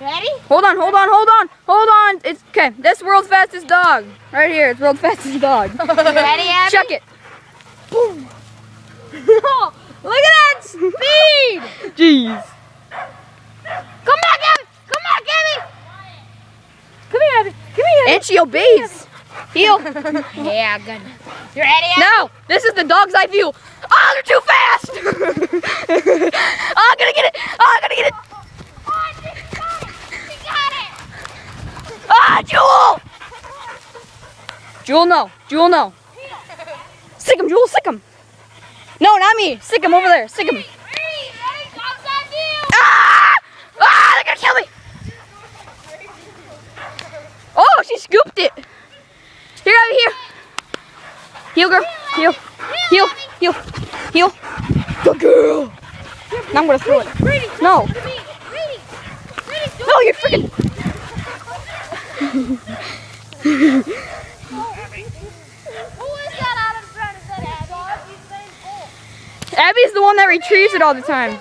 Ready? Hold on. It's okay. This world's fastest dog. Right here. It's world's fastest dog. You ready, Abby? Chuck it. Boom. Look at that speed! Jeez. Come back, Abby! Come back, Abby! Come here, Abby. Come here, Abby. And she obeys. Heel. Yeah, good. You ready, Abby? No, this is the dog's eye view. Oh, they're too fast. Oh, I'm gonna get it. Oh, she got it! Ah, Jewel. Jewel, no. Sick him, Jewel, sick him. No, not me. Sick him over there. Sick him. Ready, dog's eye view! Ah! Ah, they're gonna kill me. Oh, she scooped it. Here, Abby, here. Heel, girl. Heel. Good girl. Now I'm gonna throw it. Brady, No. Brady, No, you're freaking. Who is that Adam trying to say? Abby's saying bull. Abby's the one that retrieves it all the time.